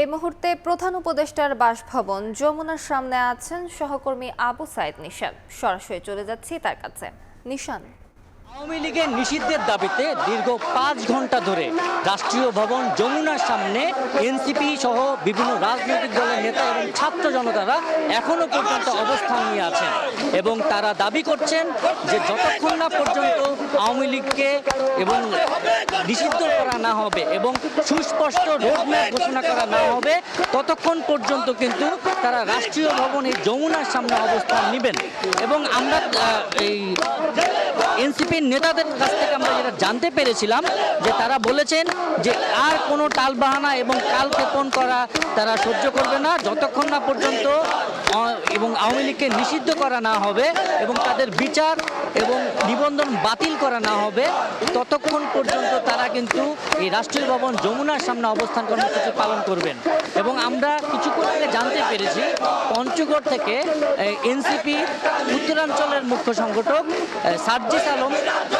এই মুহূর্তে প্রধান উপদেষ্টার বাসভবন যমুনার সামনে আছেন সহকর্মী আবু সাইদ নিশান। সরাসরি চলে যাচ্ছি তার কাছে। নিশান, আওয়ামী লীগের নিষিদ্ধের দাবিতে দীর্ঘ 5 ঘন্টা ধরে রাষ্ট্রীয় ভবন যমুনার সামনে এনসিপি সহ বিভিন্ন রাজনৈতিক দলের নেতা এবং ছাত্র জনতারা এখনো পর্যন্ত অবস্থান নিয়ে আছেন এবং তারা দাবি করছেন যে যতক্ষণ না পর্যন্ত আওয়ামী লীগকে এবং নিষিদ্ধ করা না হবে এবং সুস্পষ্ট রোডম্যাপ ঘোষণা করা না হবে ততক্ষণ পর্যন্ত কিন্তু তারা রাষ্ট্রীয় ভবনের যমুনার সামনে অবস্থান নেবেন। এবং আমরা এই এনসিপির নেতাদের কাছ থেকে আমরা যেটা জানতে পেরেছিলাম যে তারা বলেছেন যে আর কোনো টালবাহানা এবং কালক্ষেপণ করা তারা সহ্য করবে না যতক্ষণ না পর্যন্ত এবং আওয়ামী লীগকে নিষিদ্ধ করা না হবে এবং তাদের বিচার এবং নিবন্ধন বাতিল করা না হবে ততক্ষণ পর্যন্ত তারা কিন্তু এই রাষ্ট্রীয় ভবন যমুনার সামনে অবস্থান কর্মসূচি পালন করবেন। এবং আমরা কিছুক্ষণ আগে জানতে পেরেছি পঞ্চগড় থেকে এনসিপি উত্তরাঞ্চলের মুখ্য সংগঠক সার্জিস আলম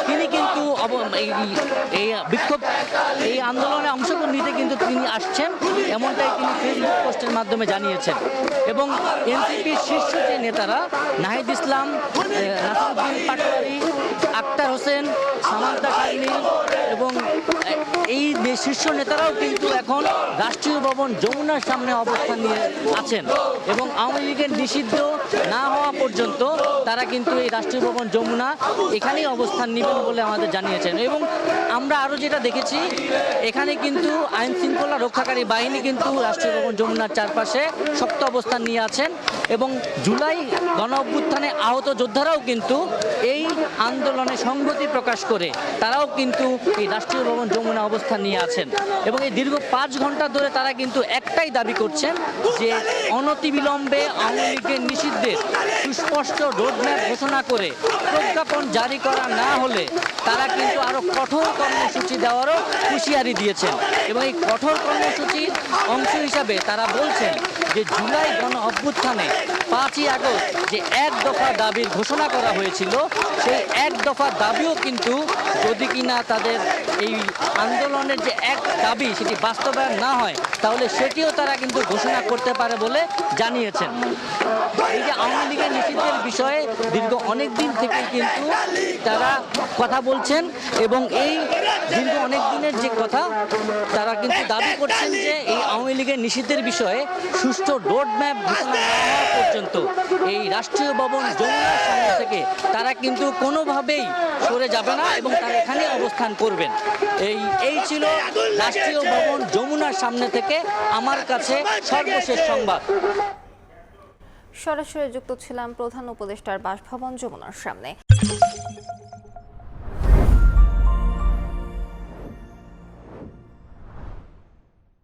তিনি কিন্তু এই বিক্ষোভ এই আন্দোলনে অংশগ্রহণ নিতে কিন্তু তিনি আসছেন এমনটাই তিনি ফেসবুক পোস্টের মাধ্যমে জানিয়েছেন। এবং এনসিপির শীর্ষ যে নেতারা নাহিদ ইসলাম, নাসিরুদ্দিন পাটোয়ারি, আক্তার হোসেন, সামান্তা শারমিন এবং এই শীর্ষ নেতারাও কিন্তু এখন রাষ্ট্রীয় ভবন যমুনার সামনে অবস্থান নিয়ে আছেন এবং আওয়ামী লীগের নিষিদ্ধ না হওয়া পর্যন্ত তারা কিন্তু এই রাষ্ট্রীয় ভবন যমুনা এখানেই অবস্থান নেবেন বলে আমাদের জানিয়েছেন। এবং আমরা আরও যেটা দেখেছি এখানে কিন্তু আইন শৃঙ্খলা রক্ষাকারী বাহিনী কিন্তু রাষ্ট্রীয় ভবন যমুনার চারপাশে শক্ত অবস্থান নিয়ে আছেন এবং জুলাই গণ অভ্যুত্থানে আহত যোদ্ধারাও কিন্তু এই আন্দোলনে সংহতি প্রকাশ করে তারাও কিন্তু এই রাষ্ট্রীয় ভবন যমুনা অবস্থান নিয়ে আছেন। এবং এই দীর্ঘ 5 ঘন্টা ধরে তারা কিন্তু একটাই দাবি করছেন যে অনতিবিলম্বে আওয়ামী লীগের নিষিদ্ধের সুস্পষ্ট রোডম্যাপ ঘোষণা করে প্রজ্ঞাপন জারি করা না হলে তারা কিন্তু আরও কঠোর কর্মসূচি দেওয়ারও হুঁশিয়ারি দিয়েছেন। এবং এই কঠোর কর্মসূচির অংশ হিসাবে তারা বলছেন যে জুলাই গণ অভ্যুত্থানে 5ই আগস্ট যে এক দফা দাবির ঘোষণা করা হয়েছিল সেই এক দফা দাবিও কিন্তু যদি কিনা তাদের এই আন্দোলনের যে এক দাবি সেটি বাস্তবায়ন না হয় তাহলে সেটিও তারা কিন্তু ঘোষণা করতে পারে বলে জানিয়েছেন। এই যে আওয়ামী লীগের নিষিদ্ধের বিষয়ে দীর্ঘ অনেক দিন থেকে কিন্তু তারা কথা বলছেন এবং এই দীর্ঘ অনেক দিনের যে কথা তারা কিন্তু দাবি করছেন যে এই আওয়ামী লীগের নিষিদ্ধের বিষয়ে সুষ্ঠু রোডম্যাপ ঘোষণা না হওয়া পর্যন্ত এই রাষ্ট্রীয় ভবন যমুনার সামনে থেকে তারা কিন্তু কোনোভাবেই সরে যাবে না এবং তারা এখানে অবস্থান করবেন। এই ছিল রাষ্ট্রীয় ভবন যমুনার সামনে থেকে আমার কাছে সর্বশেষ সংবাদ। সরাসরি যুক্ত ছিলাম প্রধান উপদেষ্টার বাসভবন যমুনার সামনে।